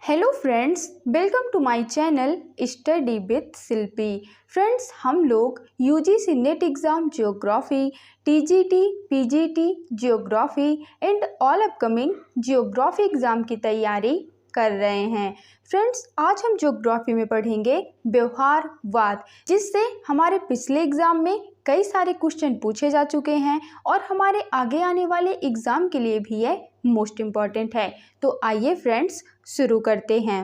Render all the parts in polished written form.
Hello friends, welcome to my channel study with Shilpi. Friends, हम लोग UGC NET exam geography, TGT, PGT geography and all upcoming geography exam की तैयारी कर रहे हैं। फ्रेंड्स, आज हम ज्योग्राफी में पढ़ेंगे व्यवहारवाद, जिससे हमारे पिछले एग्ज़ाम में कई सारे क्वेश्चन पूछे जा चुके हैं और हमारे आगे आने वाले एग्ज़ाम के लिए भी यह मोस्ट इम्पॉर्टेंट है। तो आइए फ्रेंड्स, शुरू करते हैं।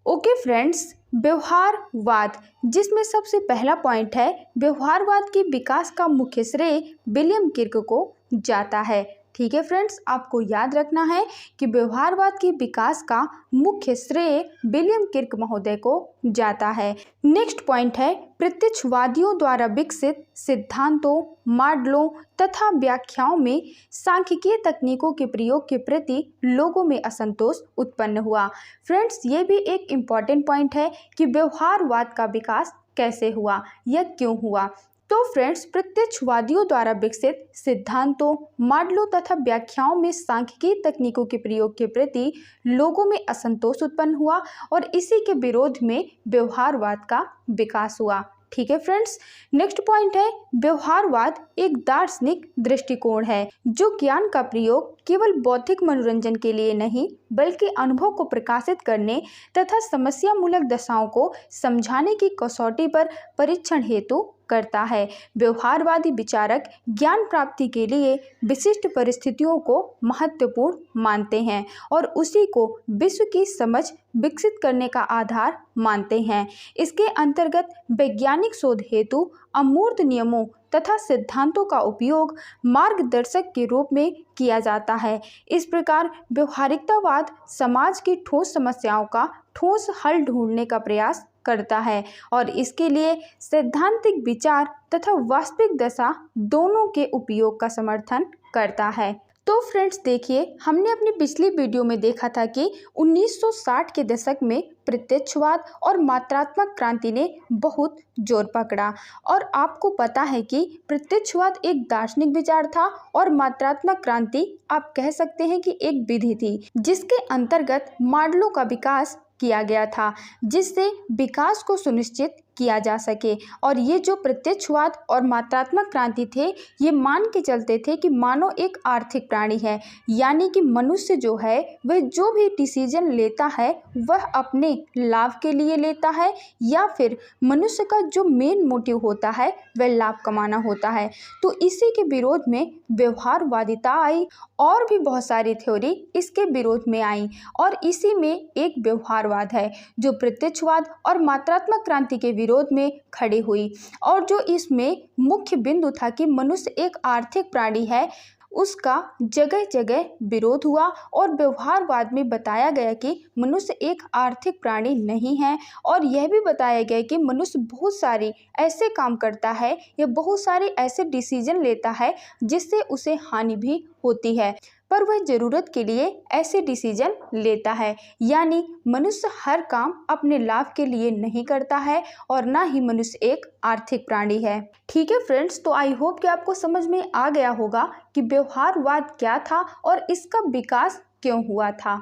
ओके फ्रेंड्स, व्यवहारवाद, जिसमें सबसे पहला पॉइंट है व्यवहारवाद के विकास का मुख्य श्रेय विलियम किर्क को जाता है। ठीक है फ्रेंड्स, आपको याद रखना है कि व्यवहारवाद के विकास का मुख्य श्रेय विलियम किर्क महोदय को जाता है। नेक्स्ट पॉइंट है प्रत्यक्षवादियों द्वारा विकसित सिद्धांतों, मॉडलों तथा व्याख्याओं में सांख्यिकीय तकनीकों के प्रयोग के प्रति लोगों में असंतोष उत्पन्न हुआ। फ्रेंड्स, ये भी एक इम्पॉर्टेंट पॉइंट है कि व्यवहारवाद का विकास कैसे हुआ या क्यों हुआ। तो फ्रेंड्स, प्रत्यक्षवादियों द्वारा विकसित सिद्धांतों, मॉडलों तथा व्याख्याओं में सांख्यिकीय तकनीकों के प्रयोग के प्रति लोगों में असंतोष उत्पन्न हुआ और इसी के विरोध में व्यवहारवाद का विकास हुआ। ठीक है फ्रेंड्स, नेक्स्ट पॉइंट है व्यवहारवाद एक दार्शनिक दृष्टिकोण है जो ज्ञान का प्रयोग केवल बौद्धिक मनोरंजन के लिए नहीं बल्कि अनुभव को प्रकाशित करने तथा समस्या मूलक दशाओं को समझाने की कसौटी पर परीक्षण हेतु करता है। व्यवहारवादी विचारक ज्ञान प्राप्ति के लिए विशिष्ट परिस्थितियों को महत्वपूर्ण मानते हैं और उसी को विश्व की समझ विकसित करने का आधार मानते हैं। इसके अंतर्गत वैज्ञानिक शोध हेतु अमूर्त नियमों तथा सिद्धांतों का उपयोग मार्गदर्शक के रूप में किया जाता है। इस प्रकार व्यवहारिकतावाद समाज की ठोस समस्याओं का ठोस हल ढूंढने का प्रयास करता है और इसके लिए सैद्धांतिक विचार तथा वास्तविक दशा दोनों के उपयोग का समर्थन करता है। तो फ्रेंड्स देखिए, हमने अपनी पिछली वीडियो में देखा था कि 1960 के दशक में प्रत्यक्षवाद और मात्रात्मक क्रांति ने बहुत जोर पकड़ा और आपको पता है कि प्रत्यक्षवाद एक दार्शनिक विचार था और मात्रात्मक क्रांति आप कह सकते हैं कि एक विधि थी जिसके अंतर्गत मॉडलों का विकास किया गया था जिससे विकास को सुनिश्चित किया जा सके। और ये जो प्रत्यक्षवाद और मात्रात्मक क्रांति थे, ये मान के चलते थे कि मानव एक आर्थिक प्राणी है, यानी कि मनुष्य जो है वह जो भी डिसीजन लेता है वह अपने लाभ के लिए लेता है या फिर मनुष्य का जो मेन मोटिव होता है वह लाभ कमाना होता है। तो इसी के विरोध में व्यवहारवादिता आई और भी बहुत सारी थ्योरी इसके विरोध में आई और इसी में एक व्यवहारवाद है जो प्रत्यक्षवाद और मात्रात्मक क्रांति के विरोध में खड़ी हुई। और जो इसमें मुख्य बिंदु था कि मनुष्य एक आर्थिक प्राणी है, उसका जगह जगह विरोध हुआ और व्यवहारवाद में बताया गया कि मनुष्य एक आर्थिक प्राणी नहीं है और यह भी बताया गया कि मनुष्य बहुत सारी ऐसे काम करता है या बहुत सारे ऐसे डिसीजन लेता है जिससे उसे हानि भी होती है, पर वह ज़रूरत के लिए ऐसे डिसीजन लेता है। यानी मनुष्य हर काम अपने लाभ के लिए नहीं करता है और ना ही मनुष्य एक आर्थिक प्राणी है। ठीक है फ्रेंड्स, तो आई होप कि आपको समझ में आ गया होगा कि व्यवहारवाद क्या था और इसका विकास क्यों हुआ था।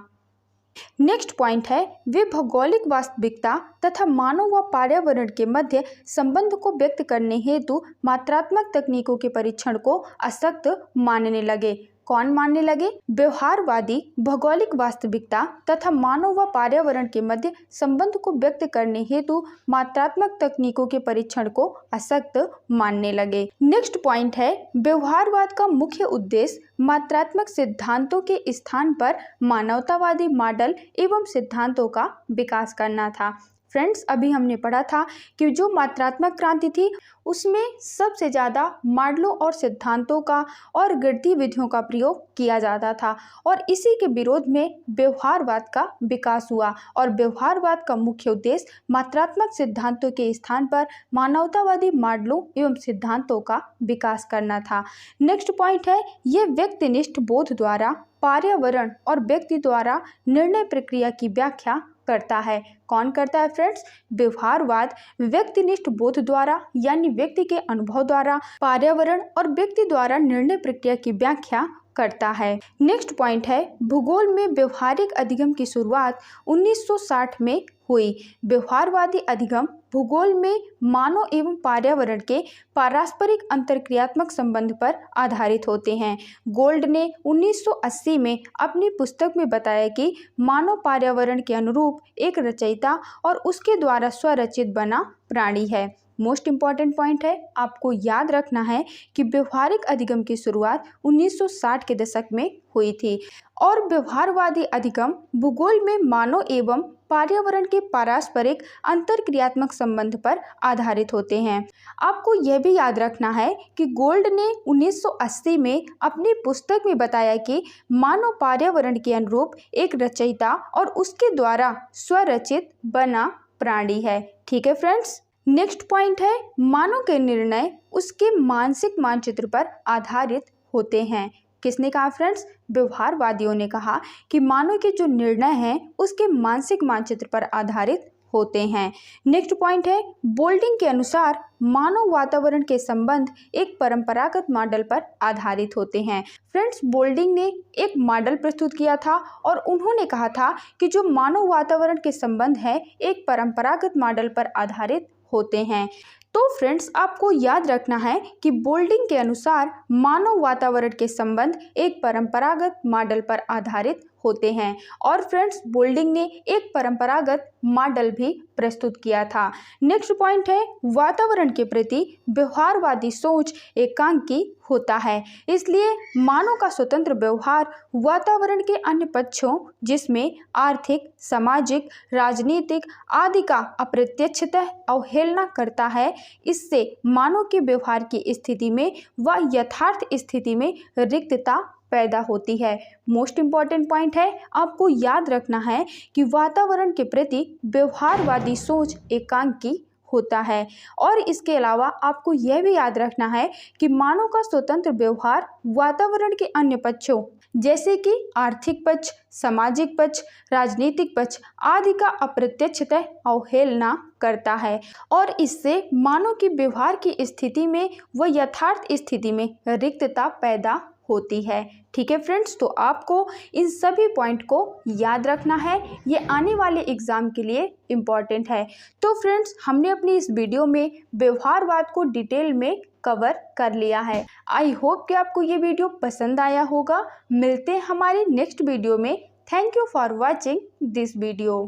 नेक्स्ट पॉइंट है वे भौगोलिक वास्तविकता तथा मानव व पर्यावरण के मध्य संबंध को व्यक्त करने हेतु मात्रात्मक तकनीकों के परीक्षण को असक्त मानने लगे। कौन मानने लगे? व्यवहारवादी भौगोलिक वास्तविकता तथा मानव व पर्यावरण के मध्य संबंध को व्यक्त करने हेतु मात्रात्मक तकनीकों के परीक्षण को असक्त मानने लगे। नेक्स्ट पॉइंट है व्यवहारवाद का मुख्य उद्देश्य मात्रात्मक सिद्धांतों के स्थान पर मानवतावादी मॉडल एवं सिद्धांतों का विकास करना था। फ्रेंड्स, अभी हमने पढ़ा था कि जो मात्रात्मक क्रांति थी उसमें सबसे ज़्यादा मॉडलों और सिद्धांतों का और गणितीय विधियों का प्रयोग किया जाता था और इसी के विरोध में व्यवहारवाद का विकास हुआ और व्यवहारवाद का मुख्य उद्देश्य मात्रात्मक सिद्धांतों के स्थान पर मानवतावादी मॉडलों एवं सिद्धांतों का विकास करना था। नेक्स्ट पॉइंट है ये व्यक्तिनिष्ठ बोध द्वारा पर्यावरण और व्यक्ति द्वारा निर्णय प्रक्रिया की व्याख्या करता है। कौन करता है फ्रेंड्स? व्यवहारवाद व्यक्तिनिष्ठ बोध द्वारा यानी व्यक्ति के अनुभव द्वारा, पर्यावरण और व्यक्ति द्वारा निर्णय प्रक्रिया की व्याख्या करता है। नेक्स्ट पॉइंट है भूगोल में व्यवहारिक अधिगम की शुरुआत 1960 में हुई। व्यवहारवादी अधिगम भूगोल में मानव एवं पर्यावरण के पारस्परिक अंतरक्रियात्मक संबंध पर आधारित होते हैं। गोल्ड ने 1980 में अपनी पुस्तक में बताया कि मानव पर्यावरण के अनुरूप एक रचयिता और उसके द्वारा स्वरचित बना प्राणी है। मोस्ट इंपॉर्टेंट पॉइंट है, आपको याद रखना है कि व्यवहारिक अधिगम की शुरुआत 1960 के दशक में हुई थी और व्यवहारवादी अधिगम भूगोल में मानव एवं पर्यावरण के पारस्परिक अंतरक्रियात्मक संबंध पर आधारित होते हैं। आपको यह भी याद रखना है कि गोल्ड ने 1980 में अपनी पुस्तक में बताया कि मानव पर्यावरण के अनुरूप एक रचयिता और उसके द्वारा स्वरचित बना प्राणी है। ठीक है फ्रेंड्स। नेक्स्ट पॉइंट है मानव के निर्णय उसके मानसिक मानचित्र पर आधारित होते हैं। किसने कहा फ्रेंड्स? व्यवहारवादियों ने कहा कि मानव के जो निर्णय हैं उसके मानसिक मानचित्र पर आधारित होते हैं। नेक्स्ट पॉइंट है बोल्डिंग के अनुसार मानव वातावरण के संबंध एक परंपरागत मॉडल पर आधारित होते हैं। फ्रेंड्स, बोल्डिंग ने एक मॉडल प्रस्तुत किया था और उन्होंने कहा था कि जो मानव वातावरण के संबंध है एक परंपरागत मॉडल पर आधारित होते हैं। तो फ्रेंड्स, आपको याद रखना है कि बोल्डिंग के अनुसार मानव वातावरण के संबंध एक परंपरागत मॉडल पर आधारित होते हैं और फ्रेंड्स बोल्डिंग ने एक परंपरागत मॉडल भी प्रस्तुत किया था। नेक्स्ट पॉइंट है वातावरण के प्रति व्यवहारवादी सोच एकांकी होता है, इसलिए मानव का स्वतंत्र व्यवहार वातावरण के अन्य पक्षों जिसमें आर्थिक, सामाजिक, राजनीतिक आदि का अप्रत्यक्षतः अवहेलना करता है। इससे मानव के व्यवहार की स्थिति में व यथार्थ स्थिति में रिक्तता पैदा होती है। मोस्ट इंपॉर्टेंट पॉइंट है, आपको याद रखना है कि वातावरण के प्रति व्यवहारवादी सोच एकांकी होता है और इसके अलावा आपको यह भी याद रखना है कि मानव का स्वतंत्र व्यवहार वातावरण के अन्य पक्षों जैसे कि आर्थिक पक्ष, सामाजिक पक्ष, राजनीतिक पक्ष आदि का अप्रत्यक्षतः अवहेलना करता है और इससे मानव की व्यवहार की स्थिति में व यथार्थ स्थिति में रिक्तता पैदा होती है। ठीक है फ्रेंड्स, तो आपको इन सभी पॉइंट को याद रखना है, ये आने वाले एग्जाम के लिए इम्पॉर्टेंट है। तो फ्रेंड्स, हमने अपनी इस वीडियो में व्यवहारवाद को डिटेल में कवर कर लिया है। आई होप कि आपको ये वीडियो पसंद आया होगा। मिलते हैं हमारे नेक्स्ट वीडियो में। Thank you for watching this video.